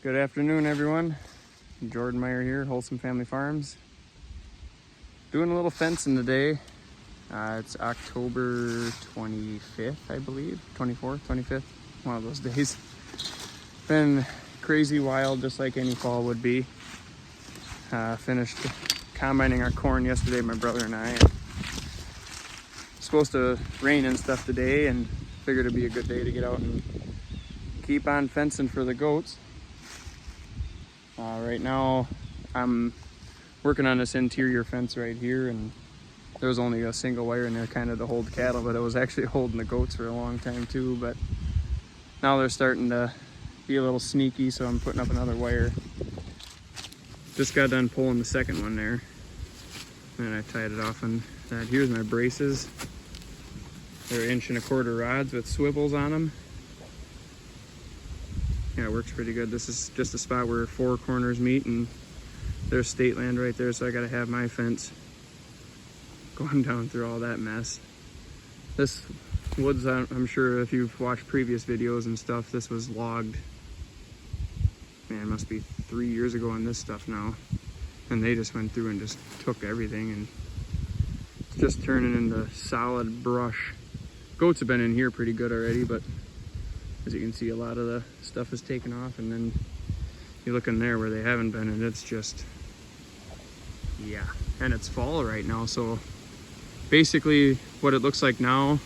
Good afternoon, everyone. Jordan Meyer here, Wholesome Family Farms. Doing a little fencing today. It's October 25th, I believe. 24th, 25th, one of those days. Been crazy wild, just like any fall would be. Finished combining our corn yesterday, my brother and I. It's supposed to rain and stuff today, and figured it'd be a good day to get out and keep on fencing for the goats. Right now I'm working on this interior fence right here, and there was only a single wire in there kind of to hold cattle, but it was actually holding the goats for a long time too. But now they're starting to be a little sneaky, so I'm putting up another wire. Just got done pulling the second one there, and I tied it off on that. Here's my braces. They're 1.25" rods with swivels on them. Yeah, it works pretty good. This is just a spot where 4 corners meet, and there's state land right there, so I gotta have my fence going down through all that mess. This woods, I'm sure if you've watched previous videos and stuff, this was logged, man, it must be 3 years ago on this stuff now. And they just went through and just took everything, and it's just turning into solid brush. Goats have been in here pretty good already, but as you can see, a lot of the stuff is taken off, and then you look in there where they haven't been, and it's just, yeah. And it's fall right now, so basically what it looks like now,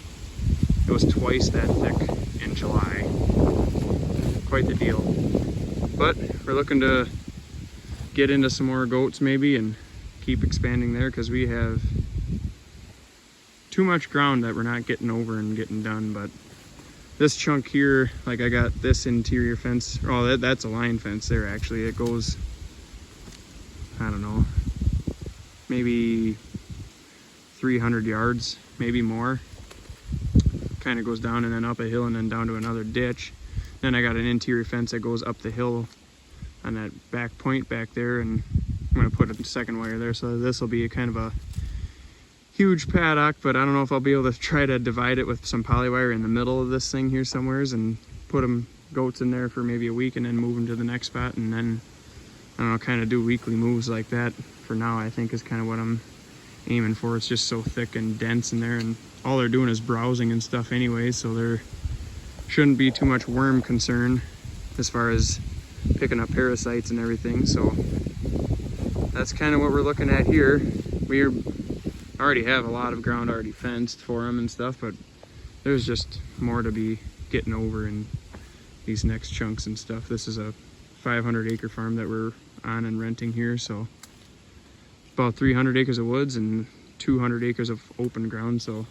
it was twice that thick in July. Quite the deal. But we're looking to get into some more goats maybe and keep expanding there, because we have too much ground that we're not getting over and getting done. But this chunk here, like I got this interior fence, oh, that's a line fence there actually. It goes, I don't know, maybe 300 yards, maybe more. Kind of goes down and then up a hill and then down to another ditch. Then I got an interior fence that goes up the hill on that back point back there, and I'm gonna put a second wire there, so this will be a kind of a huge paddock. But I don't know if I'll be able to try to divide it with some poly wire in the middle of this thing here somewheres and put them goats in there for maybe a week and then move them to the next spot, and then I don't know, kind of do weekly moves like that. For now, I think is kind of what I'm aiming for. It's just so thick and dense in there, and all they're doing is browsing and stuff anyway, so there shouldn't be too much worm concern as far as picking up parasites and everything. So that's kind of what we're looking at here. We already have a lot of ground already fenced for them and stuff, but there's just more to be getting over in these next chunks and stuff. This is a 500-acre farm that we're on and renting here, so about 300 acres of woods and 200 acres of open ground, so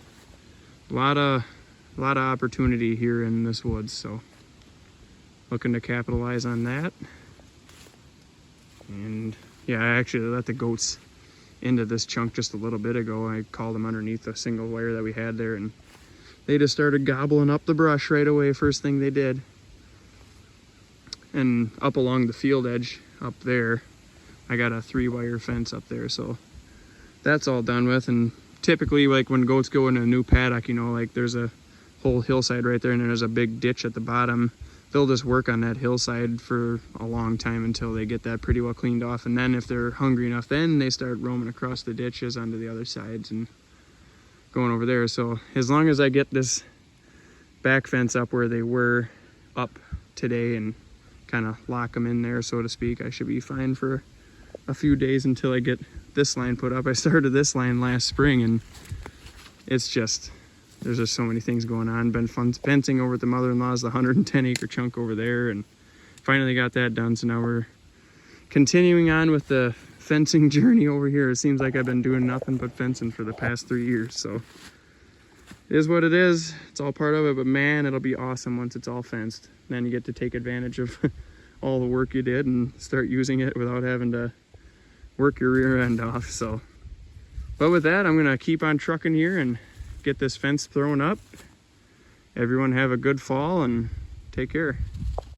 a lot of opportunity here in this woods. So looking to capitalize on that. And yeah, I actually let the goats into this chunk just a little bit ago. I called them underneath the single wire that we had there, and they just started gobbling up the brush right away, first thing they did. And up along the field edge up there, I got a 3-wire fence up there, so that's all done with. And typically, like when goats go in a new paddock, you know, like there's a whole hillside right there, and then there's a big ditch at the bottom. They'll just work on that hillside for a long time until they get that pretty well cleaned off, and then if they're hungry enough, then they start roaming across the ditches onto the other sides and going over there. So as long as I get this back fence up where they were up today and kind of lock them in there, so to speak, I should be fine for a few days until I get this line put up. I started this line last spring, and it's just, there's just so many things going on. Been fencing over at the mother-in-law's, the 110-acre chunk over there, and finally got that done. So now we're continuing on with the fencing journey over here. It seems like I've been doing nothing but fencing for the past 3 years, so it is what it is. It's all part of it, but man, it'll be awesome once it's all fenced. Then you get to take advantage of all the work you did and start using it without having to work your rear end off. So, but with that, I'm gonna keep on trucking here and get this fence thrown up. Everyone have a good fall and take care.